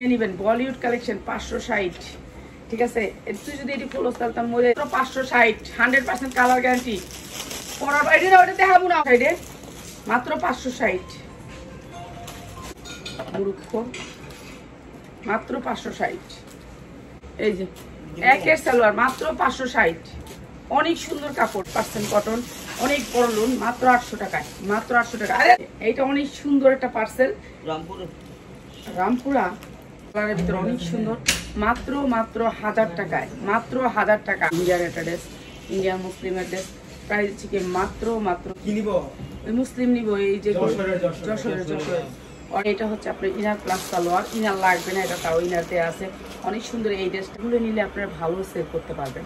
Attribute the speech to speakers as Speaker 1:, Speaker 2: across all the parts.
Speaker 1: নিবেন বলিউড কালেকশন 560 ঠিক আছে। তুই যদি এটি ফলো করতাম মরে 560 100% কালার গ্যারান্টি পরার বাইরে ওটা দেখাবো না সাইডে মাত্র 560 মুরুক্ষ মাত্র 560। এই যে একের সালোয়ার মাত্র 560। অনেক সুন্দর কাপড় পার্সেন্ট কটন অনেক বড় লোন মাত্র 800 টাকায় মাত্র 800 টাকা। আরে এইটা অনেক সুন্দর একটা পার্সেল রামপুরা কালারের ভিতরে অনেক সুন্দর মাত্র 1000 টাকায় মাত্র 1000 টাকা। ইন্ডিয়ান একটা ড্রেস ইন্ডিয়ান মুসলিমের ড্রেস প্রাইস থেকে মাত্র কি নিব ওই মুসলিম নিব এই যে যশোরের আর এটা হচ্ছে আপনার ইনার প্লাস সালোয়ার ইনার লাগবে না এটা তাও ইনার দেওয়া আছে অনেক সুন্দর। এই ড্রেসগুলো নিলে আপনারা ভালো সেল করতে পারবেন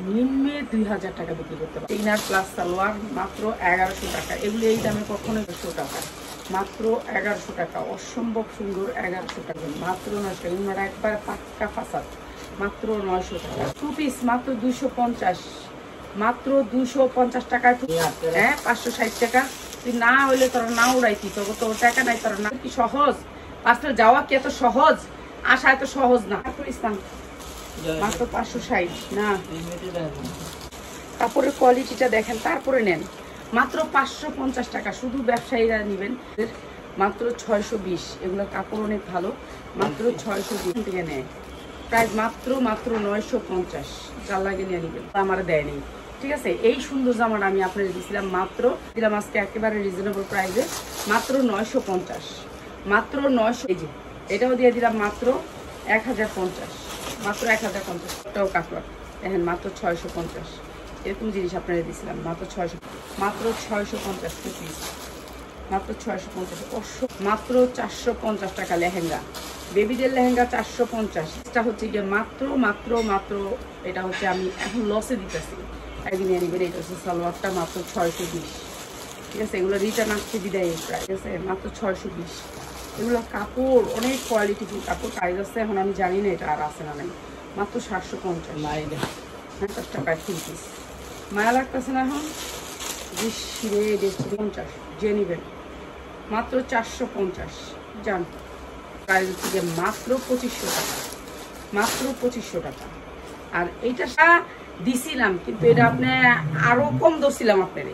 Speaker 1: নিম্নে 2000 টাকা বিক্রি করতে পারবেন। ইনার প্লাস সালোয়ার মাত্র 1100 টাকা এগুলো এই দামে কখনোই 100 টাকা মাত্র 1100 টাকা অসম্ভব সুন্দর 1100 টাকা মাত্র 900 ইনার একবার পাক্কা ফাসাদ মাত্র 900 টাকা। টু পিস মাত্র 250 মাত্র 250 টাকা। হ্যাঁ 560 টাকা তুই না হইলে তোরা না উড়াইতি তবে তোর টাকা নাই তোরা না কি সহজ পার্সেল যাওয়া কি এত সহজ আসা এত সহজ না। ইসলাম মাত্র 560 না কাপড়ের কোয়ালিটিটা দেখেন তারপরে নেন মাত্র 550 টাকা শুধু ব্যবসায়ীরা নেবেন মাত্র 620। এগুলো কাপড় অনেক ভালো মাত্র 620 থেকে নেয় প্রাইস মাত্র 950 যার লাগে নিয়ে নেবেন আমার দেয় নেই ঠিক আছে। এই সুন্দর জামাটা আমি আপনাদের দিয়েছিলাম মাত্র দিলাম আজকে একেবারে রিজনেবল প্রাইসে মাত্র 950 মাত্র 900। এই যে এটাও দিয়ে দিলাম মাত্র 1050 মাত্র 1050 টাকাও কাপড় দেখেন মাত্র 650 এরকম জিনিস আপনারা দিয়েছিলাম মাত্র 600 মাত্র 650 পিস মাত্র 650 মাত্র 450 টাকা লেহেঙ্গা বেবিদের লেহেঙ্গা 450। এটা হচ্ছে গিয়ে মাত্র এটা হচ্ছে আমি এখন লসে দিতেছি একদিন নেবেন। এটা হচ্ছে সালোয়ারটা মাত্র 620 ঠিক আছে। এগুলো রিটার্ন আসছে বিদায় প্রাইস ঠিক আছে মাত্র 620। এগুলো কাপড় অনেক কোয়ালিটিফুল কাপড় প্রাইস আছে এখন আমি জানি না এটা আর আছে না নাই মাত্র 750 টাকা 3 পিস মায়া লাগতেছে না এখন 50 যে নেবেন মাত্র 450 জান প্রাইস থেকে মাত্র 2500 টাকা মাত্র 2500 টাকা। আর এইটা দিছিলাম কিন্তু এটা আপনি আরো কম দছিলাম আপনারে